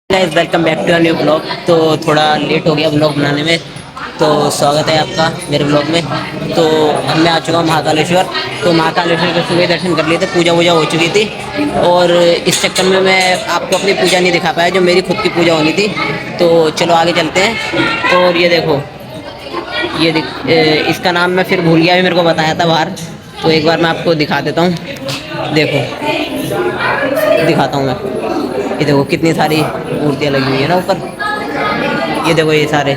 Guys welcome back to new vlog. तो थोड़ा late हो गया ब्लॉग बनाने में, तो स्वागत है आपका मेरे ब्लॉग में। तो अब मैं आ चुका हूँ महाकालेश्वर। तो महाकालेश्वर के सुबह दर्शन कर लिए थे, पूजा वूजा हो चुकी थी और इस चक्कर में मैं आपको अपनी पूजा नहीं दिखा पाया जो मेरी खुद की पूजा होनी थी। तो चलो आगे चलते हैं। और ये देखो, इसका नाम मैं फिर भूल गया, भी मेरे को बताया था बाहर। तो एक बार मैं आपको दिखा देता हूँ, देखो दिखाता हूँ मैं। ये देखो कितनी सारी मूर्तियाँ लगी हुई है ना ऊपर। ये देखो ये सारे,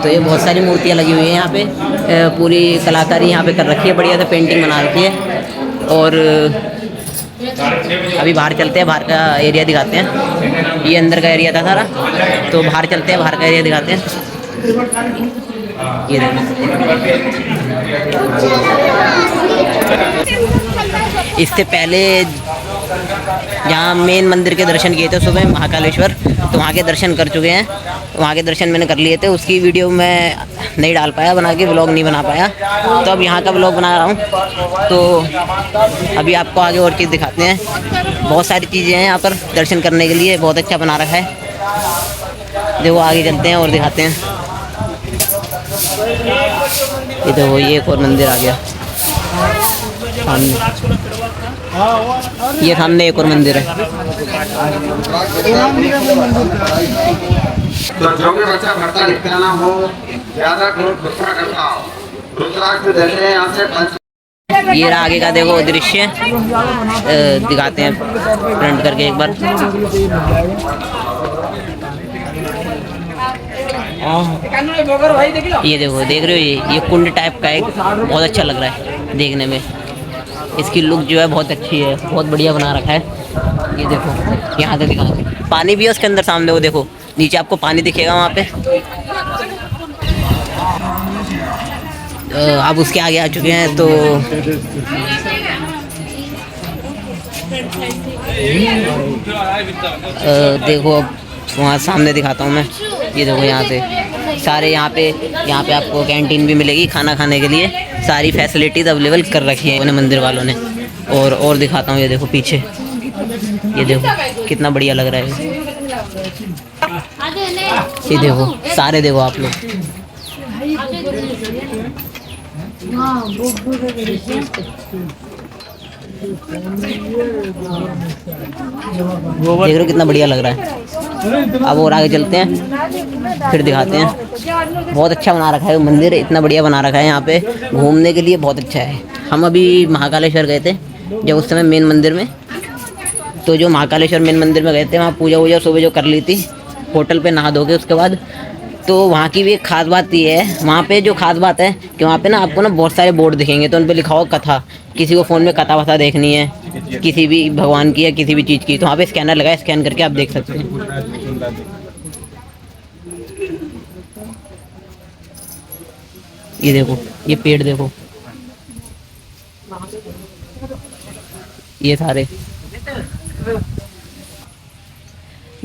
तो ये बहुत सारी मूर्तियाँ लगी हुई हैं यहाँ पे। पूरी कलाकारी यहाँ पे कर रखी है, बढ़िया से पेंटिंग बना रखी है। और अभी बाहर चलते हैं, बाहर का एरिया दिखाते हैं। ये अंदर का एरिया था सारा, तो बाहर चलते हैं, बाहर का एरिया दिखाते हैं। ये इससे पहले जहाँ मेन मंदिर के दर्शन किए थे सुबह महाकालेश्वर, तो वहाँ के दर्शन कर चुके हैं। वहाँ के दर्शन मैंने कर लिए थे, उसकी वीडियो मैं नहीं डाल पाया, बना के व्लॉग नहीं बना पाया। तो अब यहाँ का व्लॉग बना रहा हूँ। तो अभी आपको आगे और चीज़ दिखाते हैं। बहुत सारी चीज़ें हैं यहाँ पर दर्शन करने के लिए, बहुत अच्छा बना रखा है। देखो आगे चलते हैं और दिखाते हैं। ये देखो ये एक और मंदिर आ गया सामने, ये सामने एक और मंदिर है। तो जो भी बच्चा भरता लिखता ना हो, ज्यादा ग्रोथ दूसरा करता हो, रुद्राक्ष देते हैं यहाँ से। ये आगे का देखो दृश्य दिखाते हैं फ्रंट करके एक बार। ये देखो, देख रहे हो, ये कुंड टाइप का एक बहुत अच्छा लग रहा है देखने में। इसकी लुक जो है बहुत अच्छी है, बहुत बढ़िया बना रखा है। ये देखो यहाँ से दिखाते, पानी भी है उसके अंदर सामने, वो देखो नीचे आपको पानी दिखेगा वहाँ पे। अब उसके आगे आ चुके हैं। तो देखो अब वहाँ सामने दिखाता हूँ मैं। ये देखो यहाँ से सारे, यहाँ पे आपको कैंटीन भी मिलेगी खाना खाने के लिए, सारी फैसिलिटीज़ अवेलेबल कर रखी है उन्हें मंदिर वालों ने। और दिखाता हूँ, ये देखो पीछे, ये देखो कितना बढ़िया लग रहा है। ये देखो सारे, देखो आप लोग, देख रहे हो कितना बढ़िया लग रहा है। अब और आगे चलते हैं, फिर दिखाते हैं। बहुत अच्छा बना रखा है मंदिर, इतना बढ़िया बना रखा है। यहाँ पे घूमने के लिए बहुत अच्छा है। हम अभी महाकालेश्वर गए थे जब उस समय मेन मंदिर में, तो जो महाकालेश्वर मेन मंदिर में गए थे वहाँ पूजा वूजा सुबह जो कर ली थी होटल पे नहा धो के उसके बाद। तो वहाँ की भी एक खास बात ये है, वहाँ पे जो खास बात है कि वहाँ पे ना आपको ना बहुत सारे बोर्ड दिखेंगे, तो उन पे लिखा होगा कथा। किसी को फ़ोन में कथा वथा देखनी है किसी भी भगवान की या किसी भी चीज़ की, तो वहाँ पे स्कैनर लगा है, स्कैन करके आप देख सकते हैं। ये देखो, ये पेड़ देखो, ये सारे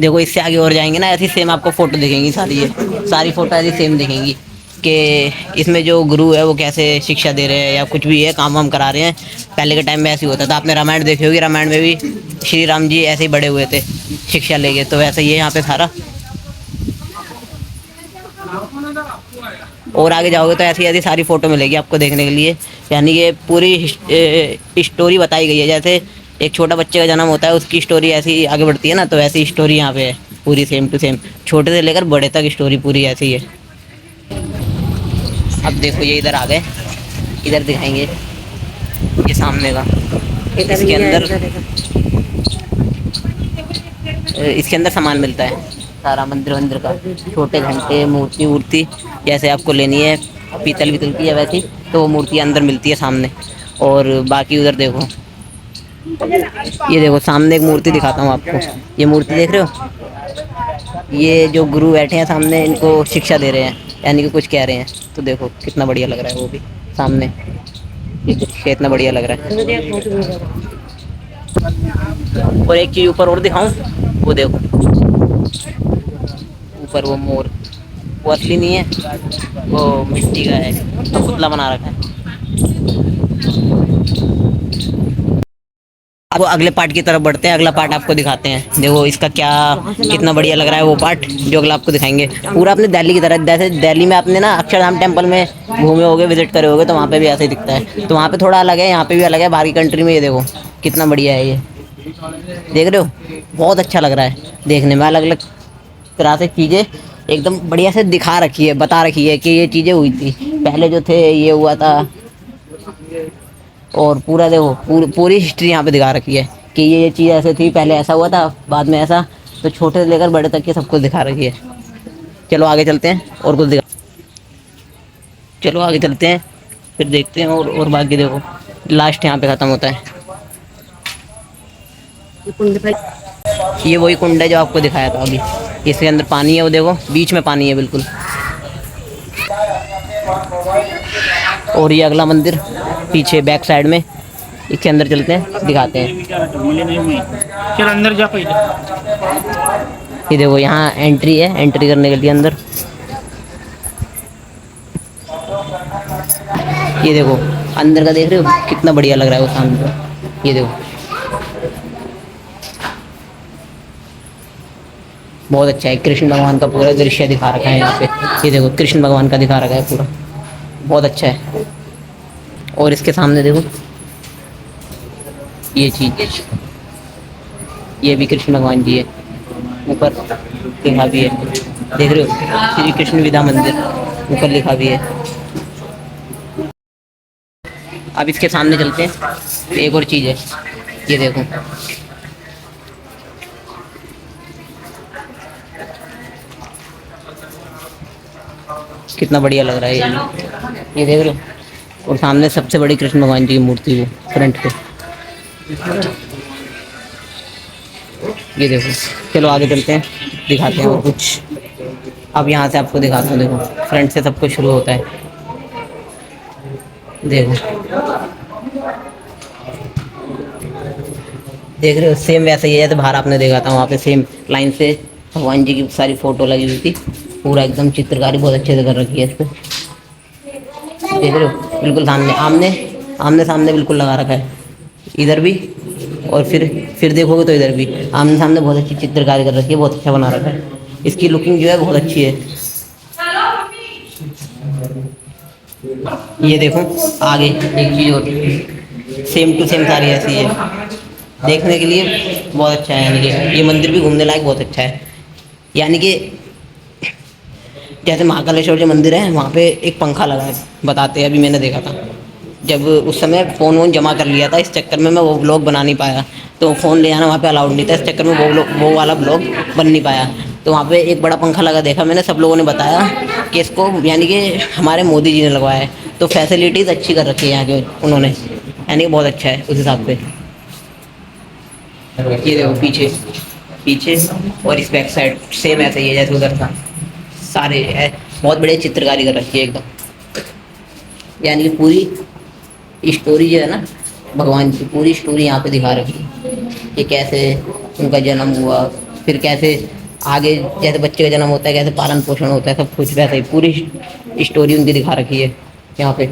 देखो। इससे आगे और जाएंगे ना, ऐसी सेम आपको फ़ोटो दिखेंगी सारी, ये सारी फ़ोटो ऐसी सेम दिखेंगी कि इसमें जो गुरु है वो कैसे शिक्षा दे रहे हैं या कुछ भी है, काम वाम करा रहे हैं। पहले के टाइम में ऐसे ही होता था। आपने रामायण देखी होगी, रामायण में भी श्री राम जी ऐसे ही बड़े हुए थे शिक्षा लेके, तो वैसे ही है यहाँ पे सारा। और आगे जाओगे तो ऐसी ऐसी सारी फ़ोटो मिलेगी आपको देखने के लिए। यानी ये पूरी स्टोरी बताई गई है। जैसे एक छोटा बच्चे का जन्म होता है, उसकी स्टोरी ऐसी आगे बढ़ती है ना, तो ऐसी स्टोरी यहाँ पे है पूरी सेम टू सेम, छोटे से लेकर बड़े तक स्टोरी पूरी ऐसी है। अब देखो ये इधर आ गए, इधर दिखाएंगे ये सामने का। इसके अंदर सामान मिलता है सारा मंदिर का, छोटे घंटे, मूर्ति वूर्ति जैसे आपको लेनी है, पीतल वितल की है वैसी, तो वो मूर्ति अंदर मिलती है सामने। और बाकी उधर देखो, ये देखो सामने एक मूर्ति दिखाता हूँ आपको। ये मूर्ति देख रहे हो, ये जो गुरु बैठे हैं सामने, इनको शिक्षा दे रहे हैं, यानी कि कुछ कह रहे हैं। तो देखो कितना बढ़िया लग रहा है वो भी सामने, ये दृश्य इतना बढ़िया लग रहा है। और एक चीज़ ऊपर और दिखाऊं, वो देखो ऊपर वो मोर, वो असली नहीं है, वो मिट्टी का है, तो पुतला बना रखा है। अब अगले पार्ट की तरफ बढ़ते हैं, अगला पार्ट आपको दिखाते हैं। देखो इसका क्या कितना बढ़िया लग रहा है वो पार्ट, जो अगला आपको दिखाएंगे। पूरा अपने दिल्ली की तरह, जैसे दिल्ली में आपने ना अक्षरधाम टेम्पल में घूमे होगे, विजिट करे होगे, तो वहाँ पे भी ऐसे ही दिखता है। तो वहाँ पे थोड़ा अलग है, यहाँ पे भी अलग है। बाहर की कंट्री में ये देखो कितना बढ़िया है ये, देख रहे हो, बहुत अच्छा लग रहा है देखने में। अलग अलग तरह से चीज़ें एकदम बढ़िया से दिखा रखी है, बता रखी है कि ये चीज़ें हुई थी पहले, जो थे ये हुआ था। और पूरा देखो पूरी हिस्ट्री यहाँ पे दिखा रखी है कि ये चीज़ ऐसे थी, पहले ऐसा हुआ था, बाद में ऐसा। तो छोटे से लेकर बड़े तक के सब कुछ दिखा रखी है। चलो आगे चलते हैं और कुछ दिखा, चलो आगे चलते हैं, फिर देखते हैं और बाकी देखो लास्ट यहाँ पे ख़त्म होता है। ये वही कुंड है जो आपको दिखाया था अभी, इसके अंदर पानी है, वो देखो बीच में पानी है बिल्कुल। और ये अगला मंदिर पीछे बैक साइड में, इसके अंदर चलते हैं, दिखाते हैं। चल अंदर जा पहले। ये देखो यहाँ एंट्री है, एंट्री करने के लिए अंदर। ये देखो अंदर का, देख रहे हो कितना बढ़िया लग रहा है वो सामने। ये देखो बहुत अच्छा है, कृष्ण भगवान का पूरा दृश्य दिखा रखा है यहाँ पे। ये देखो कृष्ण भगवान का दिखा रखा है पूरा, बहुत अच्छा है। और इसके सामने देखो ये चीज़, ये भी कृष्ण भगवान जी है, ऊपर लिखा भी है, देख रहे हो श्री कृष्ण विद्या मंदिर, ऊपर लिखा भी है। अब इसके सामने चलते हैं, एक और चीज़ है, ये देखो कितना बढ़िया लग रहा है ये देख रहे हो। और सामने सबसे बड़ी कृष्ण भगवान जी की मूर्ति, वो फ्रंट पे, ये देखो। चलो आगे चलते हैं, दिखाते हैं और कुछ। अब यहाँ से आपको दिखाता हूँ, देखो फ्रंट से सब कुछ शुरू होता है, देखो देख रहे हो सेम वैसे ही है जैसे बाहर आपने देखा था, वहाँ पे सेम लाइन से भगवान जी की सारी फोटो लगी हुई थी, पूरा एकदम चित्रकारी बहुत अच्छे से कर रखी है इस पर, देख रहे हो बिल्कुल सामने, आमने आमने सामने बिल्कुल लगा रखा है, इधर भी। और फिर देखोगे तो इधर भी आमने सामने बहुत अच्छी चित्रकारी कर रखी है, बहुत अच्छा बना रखा है। इसकी लुकिंग जो है बहुत अच्छी है। ये देखो आगे एक चीज़ और, सेम टू सेम सारी ऐसी है, देखने के लिए बहुत अच्छा है। यानी कि ये मंदिर भी घूमने लायक बहुत अच्छा है। यानी कि जैसे महाकालेश्वर जो मंदिर है, वहाँ पे एक पंखा लगा है, बताते हैं, अभी मैंने देखा था। जब उस समय फ़ोन वोन जमा कर लिया था, इस चक्कर में मैं वो ब्लॉग बना नहीं पाया, तो फ़ोन ले जाना वहाँ पे अलाउड नहीं था, इस चक्कर में वो वाला ब्लॉग बन नहीं पाया। तो वहाँ पे एक बड़ा पंखा लगा देखा मैंने, सब लोगों ने बताया कि इसको यानी कि हमारे मोदी जी ने लगवाया है, तो फैसिलिटीज़ अच्छी कर रखी है यहाँ के उन्होंने, यानी कि बहुत अच्छा है उस हिसाब से। ये देखो पीछे और इस बैक साइड सेम ऐसे ही है जैसे उधर था, सारे बहुत बढ़िया चित्रकारी कर रखी है एकदम। यानी कि पूरी स्टोरी जो है ना भगवान की, पूरी स्टोरी यहाँ पे दिखा रखी है कि कैसे उनका जन्म हुआ, फिर कैसे आगे जैसे बच्चे का जन्म होता है कैसे पालन पोषण होता है, सब कुछ वैसे ही पूरी स्टोरी उनकी दिखा रखी है यहाँ पे।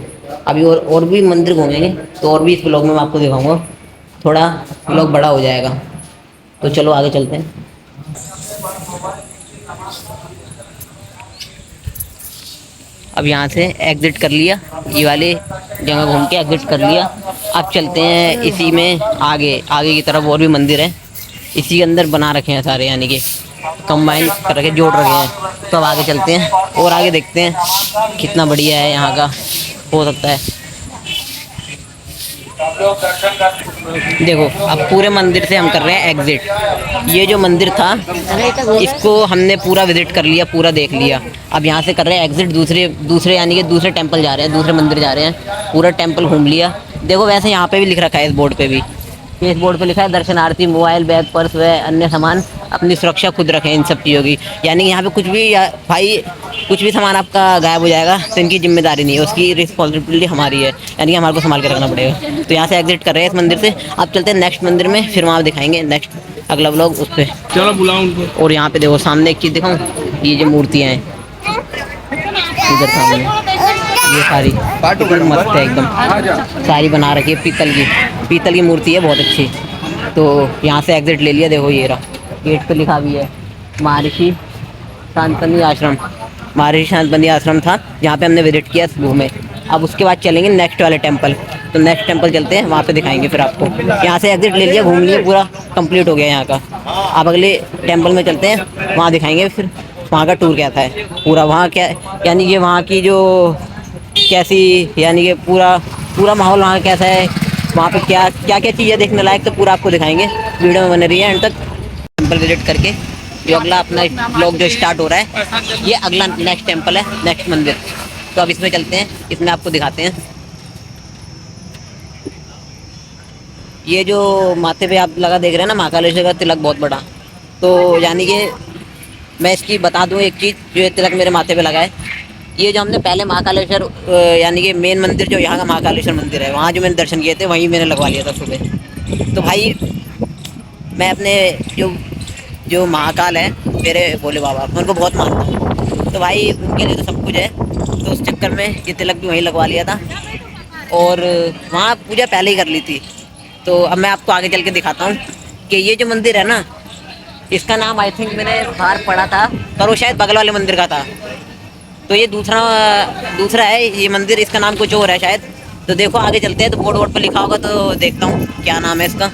अभी और भी मंदिर घूमेंगे, तो और भी इस ब्लॉग में मैं आपको दिखाऊंगा, थोड़ा ब्लॉग बड़ा हो जाएगा। तो चलो आगे चलते हैं। अब यहाँ से एग्ज़िट कर लिया, ये वाले जगह घूम के एग्ज़िट कर लिया। अब चलते हैं इसी में आगे की तरफ, और भी मंदिर हैं इसी के अंदर बना रखे हैं सारे, यानी कि कंबाइन कर रखे, जोड़ रखे हैं। तो अब आगे चलते हैं और आगे देखते हैं कितना बढ़िया है यहाँ का हो सकता है। देखो अब पूरे मंदिर से हम कर रहे हैं एग्जिट। ये जो मंदिर था इसको हमने पूरा विजिट कर लिया, पूरा देख लिया। अब यहाँ से कर रहे हैं एग्जिट, दूसरे यानी कि दूसरे टेंपल जा रहे हैं, दूसरे मंदिर जा रहे हैं। पूरा टेंपल घूम लिया। देखो वैसे यहाँ पे भी लिख रखा है, इस बोर्ड पे भी, इस बोर्ड पे लिखा है दर्शनार्थी मोबाइल बैग पर्स व अन्य सामान अपनी सुरक्षा खुद रखें इन सब चीज़ों की। यानी यहाँ पे कुछ भी भाई कुछ भी सामान आपका गायब हो जाएगा तो इनकी जिम्मेदारी नहीं है, उसकी रिस्पॉन्सिबिलिटी हमारी है, यानी कि हमारे को संभाल के रखना पड़ेगा। तो यहाँ से एग्जिट कर रहे हैं इस मंदिर से। आप चलते हैं नेक्स्ट मंदिर में, फिर वहाँ दिखाएंगे नेक्स्ट अगला व्लॉग उस पर। चलो बुलाओ उनको। और यहाँ पे देखो सामने एक चीज़ दिखाऊँ, ये जो मूर्तियाँ हैं इधर सामने ये सारी कितनी मस्त है एकदम, सारी बना रखी है पीतल की मूर्ति है बहुत अच्छी। तो यहाँ से एग्जिट ले लिया, देखो ये रहा, गेट पे लिखा भी है महर्षि शांतपनी आश्रम। महर्षि शांतपनी आश्रम था जहाँ पे हमने विजिट किया सुबह में। अब उसके बाद चलेंगे नेक्स्ट वाले टेंपल, तो नेक्स्ट टेंपल चलते हैं, वहाँ पे दिखाएंगे फिर आपको। यहाँ से एग्जिट ले लिया, घूम लिया, पूरा कंप्लीट हो गया यहाँ का। अब अगले टेंपल में चलते हैं, वहाँ दिखाएंगे फिर वहाँ का टूर कैसा है पूरा, वहाँ क्या यानी कि वहाँ की जो कैसी यानी कि पूरा माहौल वहाँ कैसा है, वहाँ पे क्या क्या क्या चीज़ें देखने लायक, तो पूरा आपको दिखाएंगे। वीडियो में बने रही है एंड तक। टेंपल विजिट करके जो अगला अपना ब्लॉग जो स्टार्ट हो रहा है, ये अगला नेक्स्ट टेंपल है, नेक्स्ट मंदिर। तो अब इसमें चलते हैं, इसमें आपको दिखाते हैं। ये जो माथे पे आप लगा देख रहे हैं ना महाकालेश्वर का तिलक बहुत बड़ा, तो यानी कि मैं इसकी बता दूं एक चीज़, जो ये तिलक मेरे माथे पे लगा है, ये जो हमने पहले महाकालेश्वर यानी कि मेन मंदिर जो यहाँ का महाकालेश्वर मंदिर है, वहाँ जो मैंने दर्शन किए थे वहीं मैंने लगवा लिया था सुबह। तो भाई मैं अपने जो महाकाल है मेरे भोले बाबा, मैं उनको बहुत मानता हूँ, तो भाई उनके लिए तो सब कुछ है। तो उस चक्कर में ये तिलक भी वहीं लगवा लिया था और वहाँ पूजा पहले ही कर ली थी। तो अब मैं आपको आगे चल के दिखाता हूँ कि ये जो मंदिर है ना, इसका नाम आई थिंक मैंने बाहर पढ़ा था, पर वो शायद बगल वाले मंदिर का था। तो ये दूसरा है ये मंदिर, इसका नाम कुछ और है शायद। तो देखो आगे चलते हैं, तो बोर्ड पर लिखा होगा, तो देखता हूँ क्या नाम है इसका।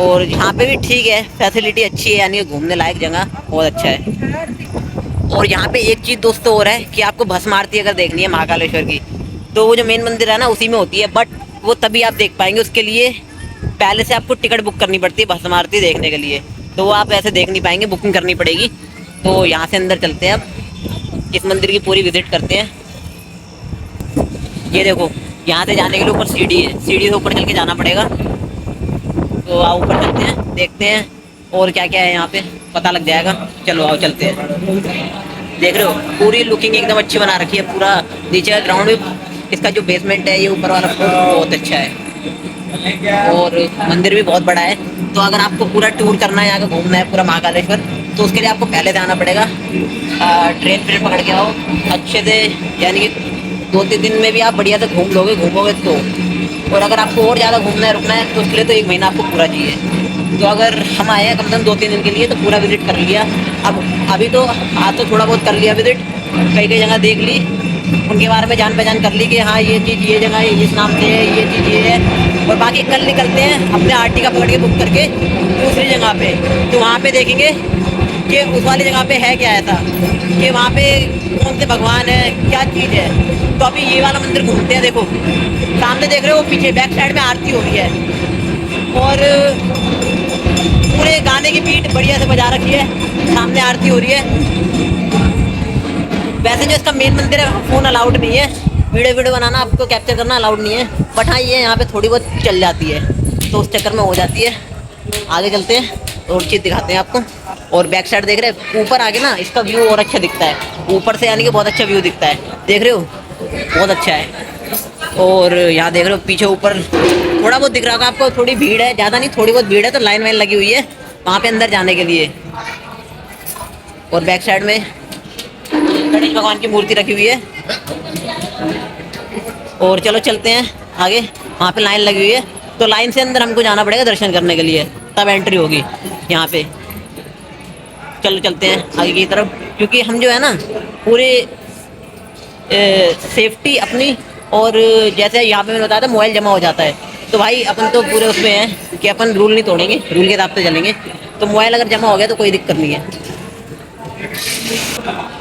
और यहाँ पे भी ठीक है, फैसिलिटी अच्छी है, यानी घूमने लायक जगह बहुत अच्छा है। और यहाँ पे एक चीज़ दोस्तों और है कि आपको भस्म आरती अगर देखनी है महाकालेश्वर की, तो वो जो मेन मंदिर है ना उसी में होती है, बट वो तभी आप देख पाएंगे, उसके लिए पहले से आपको टिकट बुक करनी पड़ती है भस्म आरती देखने के लिए। तो वो आप ऐसे देख नहीं पाएंगे, बुकिंग करनी पड़ेगी। तो यहाँ से अंदर चलते हैं, अब इस मंदिर की पूरी विजिट करते हैं। ये देखो यहाँ से जाने के लिए ऊपर सीढ़ी है, सीढ़ी से ऊपर चल के जाना पड़ेगा। तो आओ ऊपर चलते हैं, देखते हैं और क्या क्या है यहाँ पे, पता लग जाएगा। चलो आओ चलते हैं। देख रहे हो पूरी लुकिंग एकदम अच्छी बना रखी है, पूरा नीचे का ग्राउंड भी, इसका जो बेसमेंट है ये ऊपर वाला फ्लोर बहुत अच्छा है और मंदिर भी बहुत बड़ा है। तो अगर आपको पूरा टूर करना है, यहाँ का घूमना है पूरा महाकालेश्वर, तो उसके लिए आपको पहले जाना पड़ेगा। ट्रेन पकड़ के आओ अच्छे से, यानी कि 2-3 दिन में भी आप बढ़िया से घूमोगे तो। और अगर आपको और ज़्यादा घूमना है रुकना है, तो उसके लिए तो 1 महीना आपको पूरा चाहिए। तो अगर हम आए हैं कम से कम 2-3 दिन के लिए, तो पूरा विजिट कर लिया। अब अभी तो आज तो थोड़ा बहुत कर लिया विजिट, कई जगह देख ली, उनके बारे में जान पहचान कर ली कि हाँ ये चीज़ ये जगह इस नाम से है, ये चीज़ ये है। और बाकी कल निकलते हैं अपने आरटी का पकड़ के बुक करके दूसरी जगह पे, तो वहाँ पे देखेंगे कि उस वाली जगह पे है क्या ऐसा, कि वहाँ पे कौन से भगवान है, क्या चीज़ है। तो अभी ये वाला मंदिर घूमते हैं। देखो सामने देख रहे हो, पीछे बैक साइड में आरती हो रही है और पूरे गाने की बीट बढ़िया से बजा रखी है, सामने आरती हो रही है। वैसे जो इसका मेन मंदिर है, फ़ोन अलाउड नहीं है, वीडियो बनाना आपको कैप्चर करना अलाउड नहीं है, बट हाँ ये यहाँ पे थोड़ी बहुत चल जाती है, तो उस चक्कर में हो जाती है। आगे चलते हैं और चीज़ दिखाते हैं आपको। और बैक साइड देख रहे हैं, ऊपर आगे ना इसका व्यू और अच्छा दिखता है, ऊपर से यानी कि बहुत अच्छा व्यू दिखता है, देख रहे हो बहुत अच्छा है। और यहाँ देख रहे हो पीछे ऊपर थोड़ा बहुत दिख रहा होगा आपको, थोड़ी भीड़ है, ज़्यादा नहीं थोड़ी बहुत भीड़ है, तो लाइन वाइन लगी हुई है वहाँ पे अंदर जाने के लिए। और बैक साइड में गणेश भगवान की मूर्ति रखी हुई है। और चलो चलते हैं आगे, वहाँ पे लाइन लगी हुई है, तो लाइन से अंदर हमको जाना पड़ेगा दर्शन करने के लिए, तब एंट्री होगी यहाँ पे। चलो चलते हैं आगे की तरफ, क्योंकि हम जो है ना पूरे सेफ्टी अपनी, और जैसे यहाँ पे मैंने बताया था मोबाइल जमा हो जाता है, तो भाई अपन तो पूरे उसमें हैं कि अपन रूल नहीं तोड़ेंगे, रूल के हिसाब से चलेंगे। तो मोबाइल अगर जमा हो गया तो कोई दिक्कत नहीं है।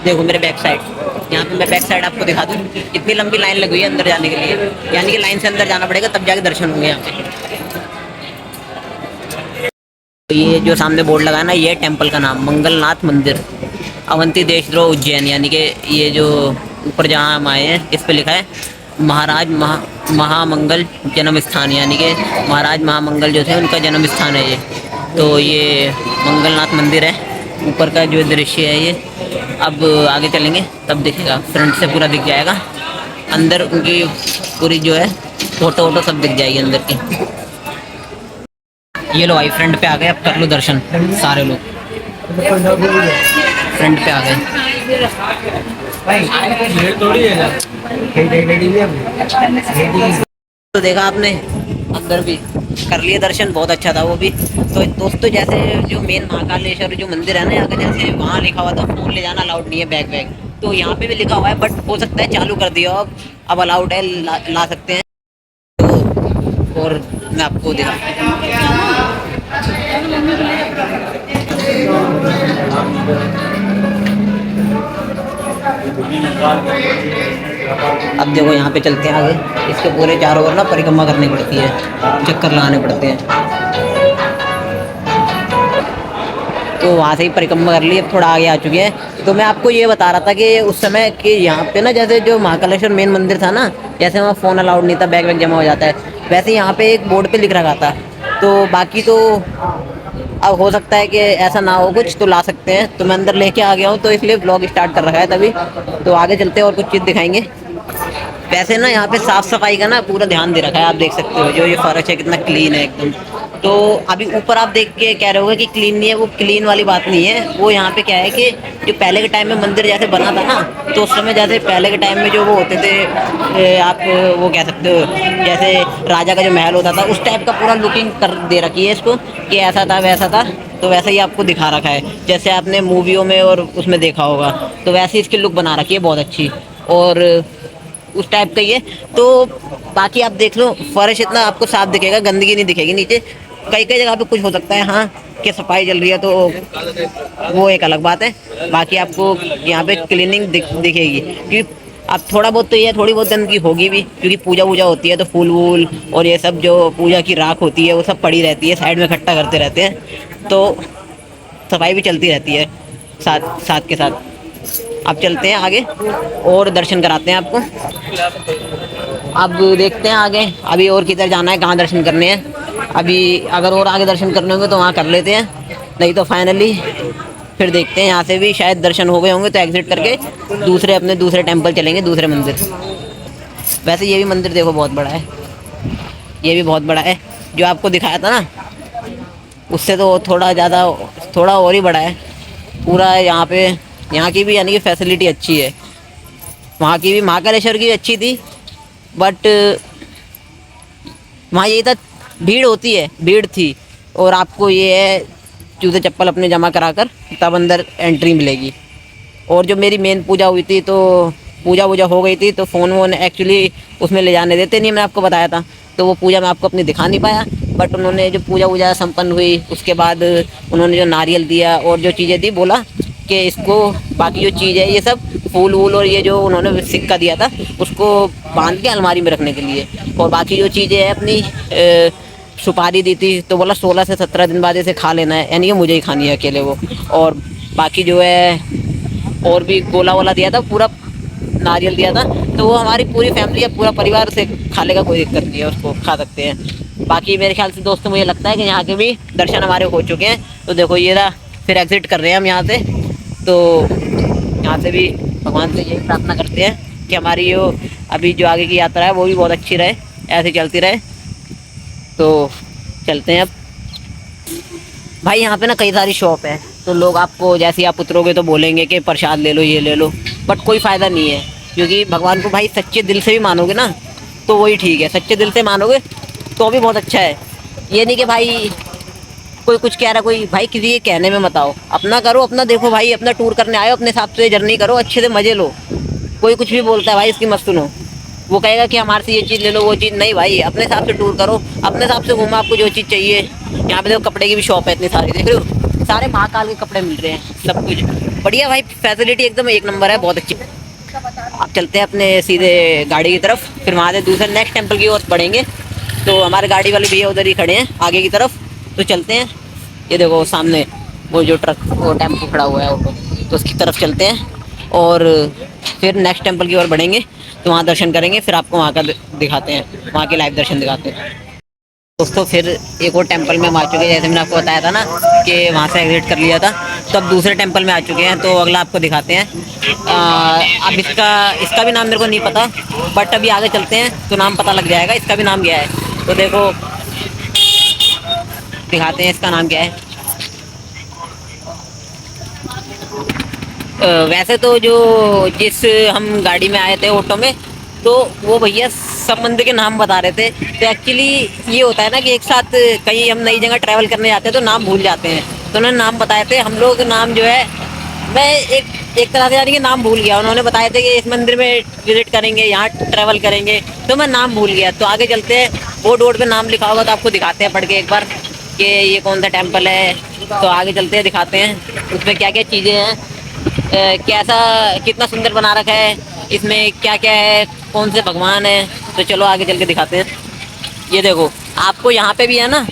देखो मेरे बैक साइड, यहाँ पे मैं बैक साइड आपको दिखा दूँ, इतनी लंबी लाइन लगी हुई है अंदर जाने के लिए, यानी कि लाइन से अंदर जाना पड़ेगा तब जाके दर्शन होंगे यहाँ पे। तो ये जो सामने बोर्ड लगा है ना, ये टेंपल का नाम मंगलनाथ मंदिर, अवंती देशद्रोह उज्जैन, यानी कि ये जो ऊपर जहाँ हम आए हैं इस पे लिखा है महाराज महामंगल जन्म स्थान, यानी कि महाराज महामंगल जो थे उनका जन्म स्थान है ये। तो ये मंगलनाथ मंदिर है, ऊपर का जो दृश्य है ये। अब आगे चलेंगे तब दिखेगा, फ्रंट से पूरा दिख जाएगा, अंदर उनकी पूरी जो है फोटो वोटो सब दिख जाएगी अंदर की। ये लो भाई फ्रंट पे आ गए, अब कर लो दर्शन सारे लोग, फ्रंट पे आ गए। तो देखा आपने अंदर भी कर लिए दर्शन, बहुत अच्छा था वो भी। तो दोस्तों जैसे जो मेन महाकालेश्वर जो मंदिर है ना यहाँ का, जैसे वहाँ लिखा हुआ था फोन ले जाना अलाउड नहीं है, बैग बैग, तो यहाँ पे भी लिखा हुआ है, बट हो सकता है चालू कर दिया हो अब अलाउड है, ला सकते हैं। तो और मैं आपको दिखा, अब देखो यहाँ पे चलते हैं आगे, इसके पूरे चारों ओर ना परिक्रमा करनी पड़ती है, चक्कर लगाने पड़ते हैं। तो वहाँ से ही परिक्रमा कर ली, अब थोड़ा आगे आ चुके हैं। तो मैं आपको ये बता रहा था कि उस समय कि यहाँ पे ना जैसे जो महाकालेश्वर मेन मंदिर था ना, जैसे वहाँ फ़ोन अलाउड नहीं था, बैग वैग जमा हो जाता है, वैसे यहाँ पे एक बोर्ड पे लिख रखा था। तो बाकी तो अब हो सकता है कि ऐसा ना हो कुछ, तो ला सकते हैं। तो मैं अंदर लेके आ गया हूँ, तो इसलिए ब्लॉग स्टार्ट कर रखा है तभी। तो आगे चलते हैं और कुछ चीज़ दिखाएंगे। वैसे ना यहाँ पे साफ सफाई का ना पूरा ध्यान दे रखा है, आप देख सकते हो जो ये फर्श है कितना क्लीन है एकदम। तो अभी ऊपर आप देख के कह रहे होगे कि क्लीन नहीं है, वो क्लीन वाली बात नहीं है। वो यहाँ पे क्या है कि जो पहले के टाइम में मंदिर जैसे बना था ना, तो उस समय जैसे पहले के टाइम में जो वो होते थे, आप वो कह सकते हो जैसे राजा का जो महल होता था, उस टाइप का पूरा लुकिंग कर दे रखी है इसको, कि ऐसा था वैसा था। तो वैसा ही आपको दिखा रखा है, जैसे आपने मूवियों में और उसमें देखा होगा। तो वैसे ही इसकी लुक बना रखी है बहुत अच्छी, और उस टाइप का ही है। तो बाकी आप देख लो, फर्श इतना आपको साफ दिखेगा, गंदगी नहीं दिखेगी नीचे। कई कई जगह पे कुछ हो सकता है हाँ कि सफाई चल रही है, तो वो एक अलग बात है। बाकी आपको यहाँ पे क्लीनिंग दिखेगी, क्योंकि अब थोड़ा बहुत तो ये थोड़ी बहुत गंदगी होगी भी, क्योंकि पूजा वूजा होती है तो फूल वूल और ये सब जो पूजा की राख होती है वो सब पड़ी रहती है, साइड में इकट्ठा करते रहते हैं, तो सफाई भी चलती रहती है साथ साथ के साथ। अब चलते हैं आगे और दर्शन कराते हैं आपको। अब देखते हैं आगे, अभी और किधर जाना है, कहाँ दर्शन करने हैं। अभी अगर और आगे दर्शन करने होंगे तो वहाँ कर लेते हैं, नहीं तो फाइनली फिर देखते हैं। यहाँ से भी शायद दर्शन हो गए होंगे तो एग्जिट करके अपने दूसरे टेंपल चलेंगे, दूसरे मंदिर। वैसे ये भी मंदिर देखो बहुत बड़ा है, ये भी बहुत बड़ा है। जो आपको दिखाया था ना उससे तो थोड़ा ज़्यादा, थोड़ा और ही बड़ा है पूरा। यहाँ पे यहाँ की भी यानी कि फैसिलिटी अच्छी है, वहाँ की भी महाकालेश्वर की भी अच्छी थी, बट वहाँ यही था भीड़ होती है, भीड़ थी। और आपको ये है जूते चप्पल अपने जमा कराकर तब अंदर एंट्री मिलेगी। और जो मेरी मेन पूजा हुई थी, तो पूजा वूजा हो गई थी, तो फ़ोन वोन एक्चुअली उसमें ले जाने देते नहीं, मैं आपको बताया था। तो वो पूजा मैं आपको अपनी दिखा नहीं पाया, बट उन्होंने जो पूजा वूजा संपन्न हुई उसके बाद उन्होंने जो नारियल दिया और जो चीज़ें दी, बोला कि इसको बाकी जो चीज़ है ये सब फूल वूल और ये जो उन्होंने सिक्का दिया था उसको बांध के अलमारी में रखने के लिए, और बाकी जो चीज़ें हैं अपनी सुपारी दी थी, तो बोला 16 से 17 दिन बाद इसे खा लेना है, यानी कि मुझे ही खानी है अकेले वो। और बाकी जो है और भी गोला वोला दिया था, पूरा नारियल दिया था, तो वो हमारी पूरी फैमिली या पूरा परिवार से खा लेगा, कोई दिक्कत नहीं है, उसको खा सकते हैं। बाकी मेरे ख्याल से दोस्तों मुझे लगता है कि यहाँ के भी दर्शन हमारे हो चुके हैं। तो देखो ये रहा, फिर एग्ज़िट कर रहे हैं हम यहाँ से। तो यहाँ से भी भगवान से यही प्रार्थना करते हैं कि हमारी जो अभी जो आगे की यात्रा है वो भी बहुत अच्छी रहे, ऐसे चलती रहे। तो चलते हैं अब भाई। यहाँ पे ना कई सारी शॉप है, तो लोग आपको जैसे ही आप उतरोगे तो बोलेंगे कि प्रसाद ले लो, ये ले लो, बट कोई फ़ायदा नहीं है, क्योंकि भगवान को भाई सच्चे दिल से भी मानोगे ना तो वही ठीक है। सच्चे दिल से मानोगे तो भी बहुत अच्छा है। ये नहीं कि भाई कोई कुछ कह रहा, कोई भाई किसी के कहने में मत आओ, अपना करो, अपना देखो भाई, अपना टूर करने आए हो, अपने हिसाब से जर्नी करो, अच्छे से मज़े लो। कोई कुछ भी बोलता है भाई इसकी मत सुनो, वो कहेगा कि हमारे से ये चीज़ ले लो, वो चीज़ नहीं भाई, अपने हिसाब से टूर करो, अपने हिसाब से घूमो, आपको जो चीज़ चाहिए। यहाँ पे देखो कपड़े की भी शॉप है इतनी सारी, देख रहे हो, सारे महाकाल के कपड़े मिल रहे हैं, सब कुछ बढ़िया भाई, फैसिलिटी एकदम एक नंबर है, बहुत अच्छी। आप चलते हैं अपने सीधे गाड़ी की तरफ, फिर वहाँ से दूसरे नेक्स्ट टेम्पल की ओर बढ़ेंगे। तो हमारे गाड़ी वाले भैया उधर ही खड़े हैं आगे की तरफ, तो चलते हैं। ये देखो सामने वो जो ट्रक, वो टेम्पो खड़ा हुआ है ऑटो, तो उसकी तरफ चलते हैं और फिर नेक्स्ट टेंपल की ओर बढ़ेंगे। तो वहाँ दर्शन करेंगे, फिर आपको वहाँ का दिखाते हैं, वहाँ के लाइव दर्शन दिखाते हैं। दोस्तों फिर एक और टेंपल में हम आ चुके हैं, जैसे मैंने आपको बताया था ना कि वहाँ से एग्जिट कर लिया था, तो अब दूसरे टेंपल में आ चुके हैं। तो अगला आपको दिखाते हैं। अब इसका भी नाम मेरे को नहीं पता, बट अभी आगे चलते हैं तो नाम पता लग जाएगा इसका भी नाम क्या है। तो देखो दिखाते हैं इसका नाम क्या है। वैसे तो जो जिस हम गाड़ी में आए थे ऑटो में, तो वो भैया सब मंदिर के नाम बता रहे थे। तो एक्चुअली ये होता है ना कि एक साथ कहीं हम नई जगह ट्रैवल करने जाते हैं तो नाम भूल जाते हैं। तो उन्होंने नाम बताए थे, हम लोग नाम जो है मैं एक तरह से यानी कि नाम भूल गया। उन्होंने बताया था कि इस मंदिर में विजिट करेंगे, यहाँ ट्रैवल करेंगे, तो मैं नाम भूल गया। तो आगे चलते हैं, बोर्ड वोर्ड पे नाम लिखा होगा तो आपको दिखाते हैं पढ़ के एक बार कि ये कौन सा टेम्पल है। तो आगे चलते हैं, दिखाते हैं उसमें क्या क्या चीज़ें हैं, कैसा कितना सुंदर बना रखा है, इसमें क्या क्या है, कौन से भगवान है। तो चलो आगे चल के दिखाते हैं। ये देखो, आपको यहाँ पे भी है ना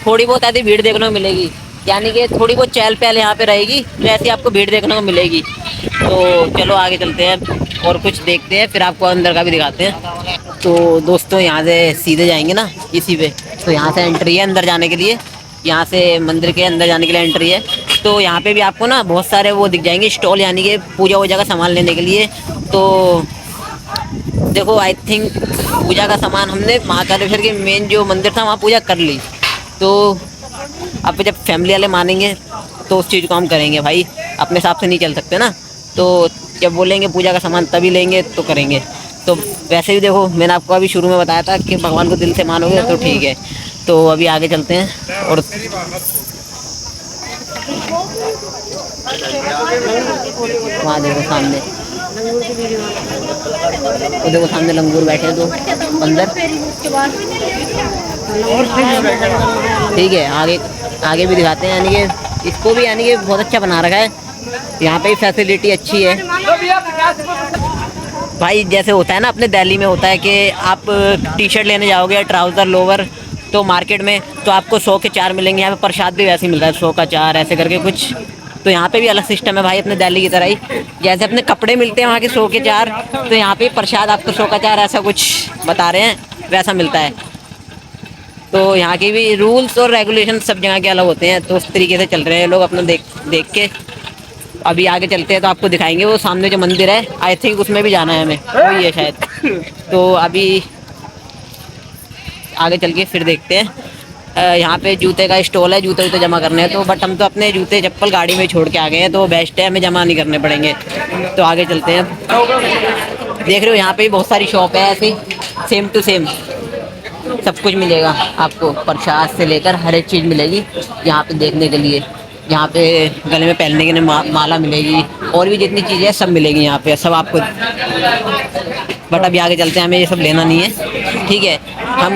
थोड़ी बहुत ऐसी भीड़ देखने को मिलेगी, यानी कि थोड़ी बहुत चहल पहल यहाँ पे रहेगी, तो ऐसी आपको भीड़ देखने को मिलेगी। तो चलो आगे चलते हैं और कुछ देखते हैं, फिर आपको अंदर का भी दिखाते हैं। तो दोस्तों यहाँ से सीधे जाएंगे ना इसी पे, तो यहाँ से एंट्री है अंदर जाने के लिए, यहाँ से मंदिर के अंदर जाने के लिए एंट्री है। तो यहाँ पे भी आपको ना बहुत सारे वो दिख जाएंगे स्टॉल, यानी कि पूजा वूजा का सामान लेने के लिए। तो देखो, आई थिंक पूजा का सामान हमने महाकालेश्वर के मेन जो मंदिर था वहाँ पूजा कर ली। तो अब जब फैमिली वाले मानेंगे तो उस चीज़ को हम करेंगे भाई, अपने हिसाब से नहीं चल सकते ना। तो जब बोलेंगे पूजा का सामान तभी लेंगे तो करेंगे। तो वैसे भी देखो, मैंने आपको अभी शुरू में बताया था कि भगवान को दिल से मानोगे तो ठीक है। तो अभी आगे चलते हैं और वहाँ देखो सामने, तो देखो सामने लंगूर बैठे हैं तो अंदर। ठीक है, आगे आगे भी दिखाते हैं, यानी कि इसको भी यानी कि बहुत अच्छा बना रखा है। यहाँ पे भी फैसिलिटी अच्छी है भाई। जैसे होता है ना अपने दिल्ली में होता है कि आप टी शर्ट लेने जाओगे, ट्राउज़र लोअर, तो मार्केट में तो आपको 100 के 4 मिलेंगे। यहाँ पे प्रसाद भी वैसे ही मिलता है, 100 का 4 ऐसे करके कुछ। तो यहाँ पे भी अलग सिस्टम है भाई, अपने दिल्ली की तरह ही। जैसे अपने कपड़े मिलते हैं वहाँ के 100 के 4, तो यहाँ पे प्रसाद आपको 100 का 4 ऐसा कुछ बता रहे हैं, वैसा मिलता है। तो यहाँ के भी रूल्स और रेगुलेशन सब जगह के अलग होते हैं, तो उस तरीके से चल रहे हैं लोग अपना देख के। अभी आगे चलते हैं तो आपको दिखाएंगे वो सामने जो मंदिर है, आई थिंक उसमें भी जाना है हमें, वही है शायद। तो अभी आगे चल के फिर देखते हैं। यहाँ पे जूते का स्टॉल है, जूते वूते जमा करने हैं। तो बट हम तो अपने जूते चप्पल गाड़ी में छोड़ के आ गए हैं, तो बेस्ट है, हमें जमा नहीं करने पड़ेंगे। तो आगे चलते हैं। देख रहे हो यहाँ पे भी बहुत सारी शॉप है ऐसी, सेम टू सेम सब कुछ मिलेगा आपको, प्रसाद से लेकर हर एक चीज़ मिलेगी यहाँ पे देखने के लिए। यहाँ पे गले में पहनने के लिए माला मिलेगी, और भी जितनी चीज़ें सब मिलेगी यहाँ पे, सब आपको। बट अभी आगे चलते हैं, हमें ये सब लेना नहीं है, ठीक है। हम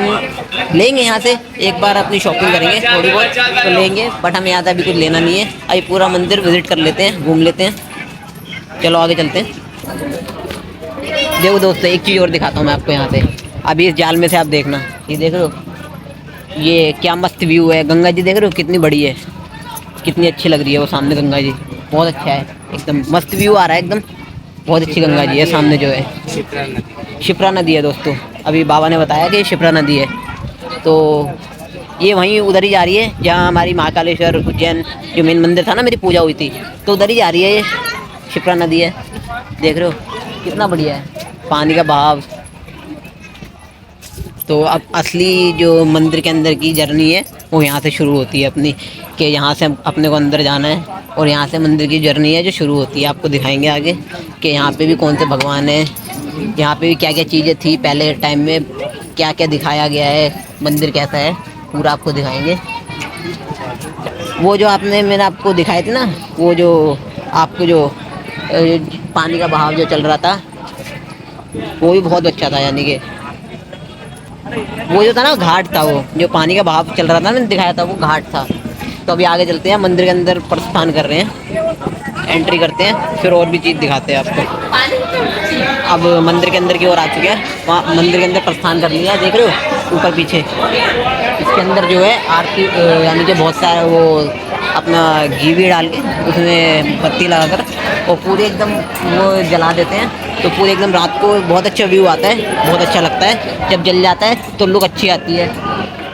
लेंगे यहाँ से एक बार, अपनी शॉपिंग करेंगे थोड़ी बहुत तो लेंगे, बट हमें यहाँ से अभी कुछ लेना नहीं है। अभी पूरा मंदिर विजिट कर लेते हैं, घूम लेते हैं। चलो आगे चलते हैं। देखो दोस्तों, एक चीज़ और दिखाता हूँ मैं आपको यहाँ से। अभी इस जाल में से आप देखना, ये देख रहे हो, ये क्या मस्त व्यू है। गंगा जी देख रहे हो कितनी बड़ी है, कितनी अच्छी लग रही है वो सामने गंगा जी, बहुत अच्छा है, एकदम मस्त व्यू आ रहा है एकदम। बहुत अच्छी गंगा जी है सामने जो है, शिप्रा नदी है दोस्तों। अभी बाबा ने बताया कि ये शिप्रा नदी है, तो ये वहीं उधर ही जा रही है जहाँ हमारी महाकालेश्वर उज्जैन जो मेन मंदिर था ना, मेरी पूजा हुई थी, तो उधर ही जा रही है। ये शिप्रा नदी है, देख रहे हो कितना बढ़िया है पानी का बहाव। तो अब असली जो मंदिर के अंदर की जर्नी है वो यहाँ से शुरू होती है अपनी, कि यहाँ से अपने को अंदर जाना है, और यहाँ से मंदिर की जर्नी है जो शुरू होती है। आपको दिखाएंगे आगे कि यहाँ पे भी कौन से भगवान हैं, यहाँ पे भी क्या क्या चीज़ें थी पहले टाइम में, क्या क्या दिखाया गया है, मंदिर कैसा है, पूरा आपको दिखाएंगे। वो जो मैंने आपको दिखाए थे ना, वो जो आपको जो पानी का बहाव जो चल रहा था वो भी बहुत अच्छा था, यानी कि वो जो था ना घाट था, वो जो पानी का बहाव चल रहा था मैंने दिखाया था वो घाट था। तो अभी आगे चलते हैं, मंदिर के अंदर प्रस्थान कर रहे हैं, एंट्री करते हैं, फिर और भी चीज़ दिखाते हैं आपको। अब मंदिर के अंदर की ओर आ चुके हैं, वहाँ मंदिर के अंदर प्रस्थान कर लिया है, देख रहे हो ऊपर पीछे। इसके अंदर जो है आरती, यानी कि बहुत सारा वो अपना घी भी डाल के उसमें बत्ती लगाकर और पूरे एकदम वो जला देते हैं, तो पूरे एकदम रात को बहुत अच्छा व्यू आता है, बहुत अच्छा लगता है। जब जल जाता है तो लुक अच्छी आती है,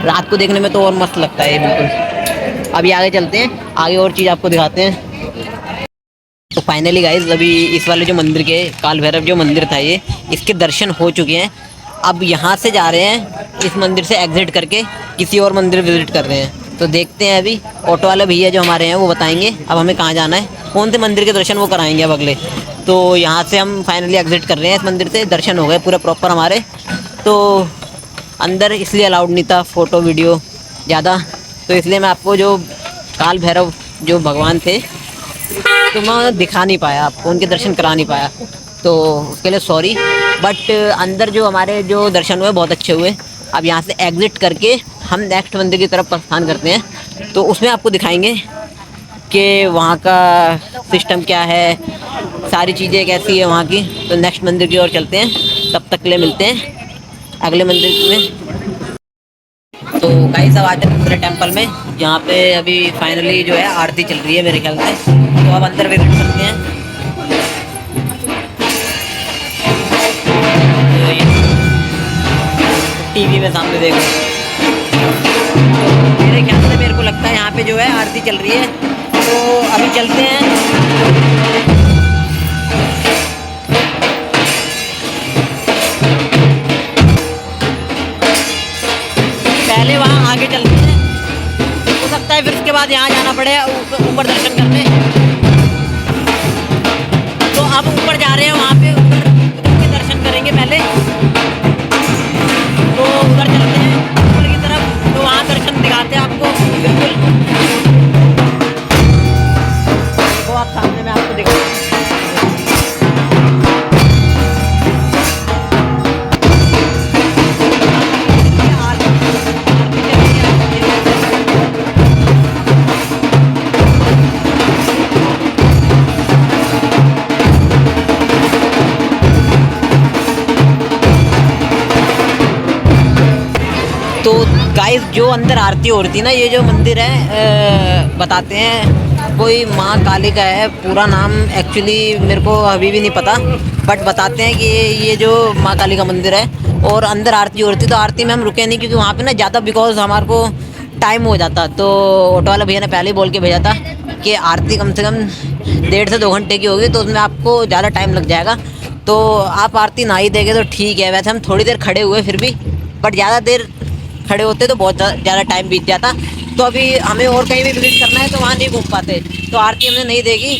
रात को देखने में तो और मस्त लगता है बिल्कुल। अभी आगे चलते हैं, आगे और चीज़ आपको दिखाते हैं। तो फाइनली गाइस, अभी इस वाले जो मंदिर के काल भैरव जो मंदिर था ये, इसके दर्शन हो चुके हैं। अब यहाँ से जा रहे हैं, इस मंदिर से एग्जिट करके किसी और मंदिर विजिट कर रहे हैं। तो देखते हैं अभी ऑटो वाले भैया जो हमारे हैं वो बताएंगे अब हमें कहाँ जाना है, कौन से मंदिर के दर्शन वो कराएंगे अब अगले। तो यहाँ से हम फाइनली एग्जिट कर रहे हैं इस मंदिर से, दर्शन हो गए पूरा प्रॉपर हमारे। तो अंदर इसलिए अलाउड नहीं था फ़ोटो वीडियो ज़्यादा, तो इसलिए मैं आपको जो काल भैरव जो भगवान थे तो मैं दिखा नहीं पाया आपको, उनके दर्शन करा नहीं पाया, तो उसके लिए सॉरी। बट अंदर जो हमारे जो दर्शन हुए बहुत अच्छे हुए। अब यहाँ से एग्ज़िट करके हम नेक्स्ट मंदिर की तरफ प्रस्थान करते हैं, तो उसमें आपको दिखाएंगे कि वहाँ का सिस्टम क्या है, सारी चीज़ें कैसी है वहाँ की। तो नेक्स्ट मंदिर की ओर चलते हैं, तब तक के लिए मिलते हैं अगले मंदिर में। तो गाइस अब आते हैं दूसरे टेंपल में, जहाँ पे अभी फाइनली जो है आरती चल रही है मेरे ख्याल से। तो अब अंदर विजिट करते हैं। तो ये टीवी में सामने देखो, तो मेरे ख्याल से मेरे को लगता है यहाँ पे जो है आरती चल रही है, तो अभी चलते हैं। पहले वहाँ आगे चलते हैं, हो सकता है फिर उसके बाद यहाँ जाना पड़े ऊपर दर्शन करने। तो अब ऊपर जा रहे हैं, वहाँ पे ऊपर के दर्शन करेंगे पहले। तो उधर चलते हैं ऊपर की तरफ, तो वहाँ दर्शन दिखाते हैं आपको बिल्कुल। देखो आप सामने में आपको दिखा तो गाइस जो अंदर आरती हो रही थी ना, ये जो मंदिर है बताते हैं कोई माँ काली का है पूरा नाम, एक्चुअली मेरे को अभी भी नहीं पता, बट बताते हैं कि ये जो माँ काली का मंदिर है और अंदर आरती हो रही थी। तो आरती में हम रुके नहीं क्योंकि वहाँ पे ना ज़्यादा बिकॉज हमारे को टाइम हो जाता, तो ऑटो वाला भैया ने पहले ही बोल के भेजा था कि आरती कम से कम 1.5 से 2 घंटे की होगी, तो उसमें आपको ज़्यादा टाइम लग जाएगा। तो आप आरती ना ही देंगे तो ठीक है। वैसे हम थोड़ी देर खड़े हुए फिर भी, बट ज़्यादा देर खड़े होते तो बहुत ज़्यादा टाइम बीत जाता। तो अभी हमें और कहीं भी विजिट करना है तो वहाँ नहीं घूम पाते, तो आरती हमने नहीं देगी,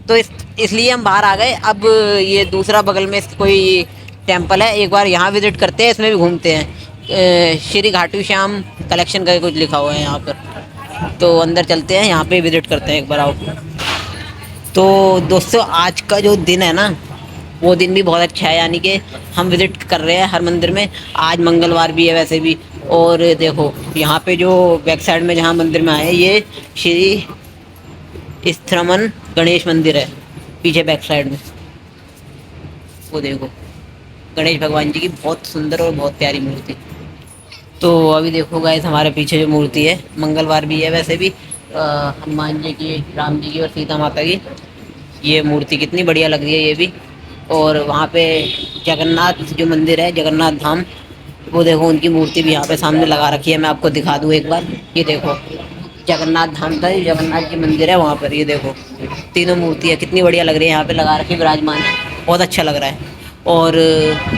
तो इसलिए हम बाहर आ गए। अब ये दूसरा बगल में कोई टेंपल है, एक बार यहाँ विजिट करते हैं, इसमें भी घूमते हैं। श्री घाटू श्याम कलेक्शन का कुछ लिखा हुआ है यहाँ पर, तो अंदर चलते हैं, यहाँ पे विजिट करते हैं एक बार आओ। तो दोस्तों आज का जो दिन है ना, वो दिन भी बहुत अच्छा है, यानी कि हम विज़िट कर रहे हैं हर मंदिर में। आज मंगलवार भी है वैसे भी, और देखो यहाँ पे जो बैक साइड में जहाँ मंदिर में आए, ये श्री स्त्रमन गणेश मंदिर है पीछे बैक साइड में, वो देखो गणेश भगवान जी की बहुत सुंदर और बहुत प्यारी मूर्ति। तो अभी देखो गाइस हमारे पीछे जो मूर्ति है, मंगलवार भी है वैसे भी, हनुमान जी की, राम जी की और सीता माता की ये मूर्ति कितनी बढ़िया लग रही है ये भी। और वहाँ पे जगन्नाथ जो मंदिर है, जगन्नाथ धाम, वो देखो उनकी मूर्ति भी यहाँ पे सामने लगा रखी है। मैं आपको दिखा दूँ एक बार, ये देखो जगन्नाथ धाम था, जगन्नाथ जी मंदिर है वहाँ पर, ये देखो तीनों मूर्तियाँ कितनी बढ़िया लग रही है, यहाँ पे लगा रखी विराजमान है, बहुत अच्छा लग रहा है। और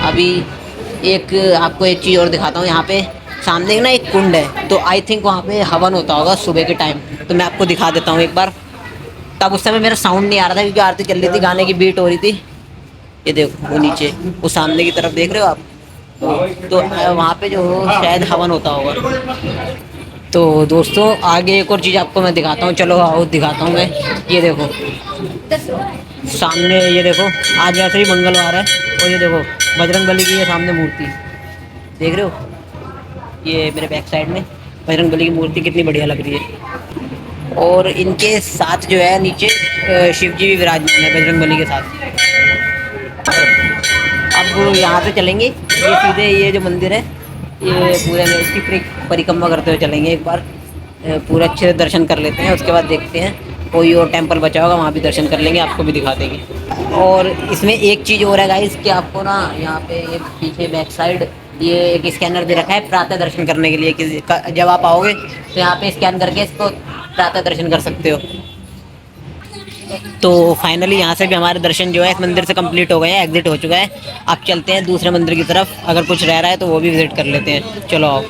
अभी एक आपको एक चीज़ और दिखाता हूँ, यहाँ पे सामने ना एक कुंड है, तो आई थिंक वहाँ पे हवन होता होगा सुबह के टाइम, तो मैं आपको दिखा देता हूँ एक बार। तब उस समय मेरा साउंड नहीं आ रहा था क्योंकि आरती चल रही थी, गाने की बीट हो रही थी। ये देखो वो नीचे, वो सामने की तरफ देख रहे हो आप, तो वहाँ पे जो शायद हवन होता होगा। तो दोस्तों आगे एक और चीज़ आपको मैं दिखाता हूँ, चलो आओ दिखाता हूँ मैं। ये देखो सामने, ये देखो आज वैसे ही मंगलवार है, और ये देखो बजरंगबली की ये सामने मूर्ति देख रहे हो, ये मेरे बैक साइड में बजरंगबली की मूर्ति कितनी बढ़िया लग रही है। और इनके साथ जो है नीचे शिव जी भी विराजमान है बजरंगबली के साथ। अब यहाँ से चलेंगे, ये सीधे ये जो मंदिर है, ये पूरे में इसकी परिक्रमा करते हुए चलेंगे एक बार, पूरे अच्छे से दर्शन कर लेते हैं। उसके बाद देखते हैं कोई और टेंपल बचा होगा, वहाँ भी दर्शन कर लेंगे, आपको भी दिखा देंगे। और इसमें एक चीज़ और है गाइस कि आपको ना यहाँ पे एक पीछे बैक साइड ये एक स्कैनर दे रखा है प्रातः दर्शन करने के लिए, कि जब आप आओगे तो यहाँ पे स्कैन करके इसको प्रातः दर्शन कर सकते हो। तो फाइनली यहाँ से भी हमारे दर्शन जो है इस मंदिर से कंप्लीट हो गए हैं, एग्जिट हो चुका है। अब चलते हैं दूसरे मंदिर की तरफ, अगर कुछ रह रहा है तो वो भी विजिट कर लेते हैं, चलो आओ।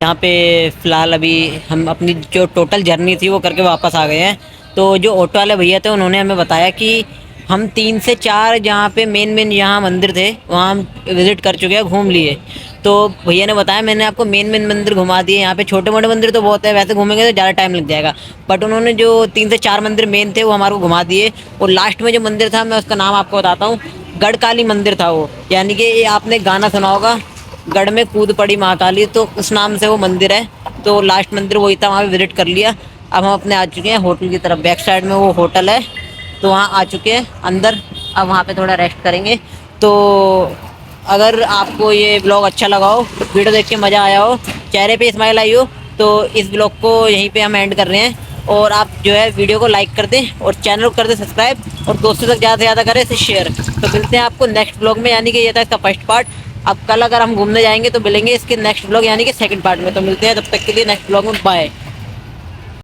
यहाँ पे फ़िलहाल अभी हम अपनी जो टोटल जर्नी थी वो करके वापस आ गए हैं। तो जो ऑटो वाले भैया थे उन्होंने हमें बताया कि हम 3 से 4 जहाँ पे मेन यहाँ मंदिर थे वहाँ हम विज़िट कर चुके हैं, घूम लिए। तो भैया ने बताया मैंने आपको मेन मंदिर घुमा दिए। यहाँ पे छोटे मोटे मंदिर तो बहुत है, वैसे घूमेंगे तो ज़्यादा टाइम लग जाएगा, बट उन्होंने जो 3 से 4 मंदिर मेन थे वो हमारे को घुमा दिए। और लास्ट में जो मंदिर था मैं उसका नाम आपको बताता हूँ, गढ़काली मंदिर था वो, यानी कि ये आपने गाना सुना होगा, गढ़ में कूद पड़ी माँ काली, तो उस नाम से वो मंदिर है। तो लास्ट मंदिर वही था, वहाँ पे विजिट कर लिया। अब हम अपने आ चुके हैं होटल की तरफ, बैक साइड में वो होटल है, तो वहाँ आ चुके हैं अंदर। अब वहाँ पे थोड़ा रेस्ट करेंगे। तो अगर आपको ये ब्लॉग अच्छा लगा हो, वीडियो देख के मज़ा आया हो, चेहरे पे स्माइल आई हो, तो इस ब्लॉग को यहीं पे हम एंड कर रहे हैं। और आप जो है वीडियो को लाइक कर दें और चैनल को कर दें सब्सक्राइब, और दोस्तों तक ज़्यादा से ज़्यादा करें इसे शेयर। तो मिलते हैं आपको नेक्स्ट ब्लॉग में, यानी कि ये था इसका फर्स्ट पार्ट। अब कल अगर हम घूमने जाएंगे तो मिलेंगे इसके नेक्स्ट ब्लॉग यानी कि सेकंड पार्ट में। तो मिलते हैं, तब तक के लिए नेक्स्ट ब्लॉग में, बाय।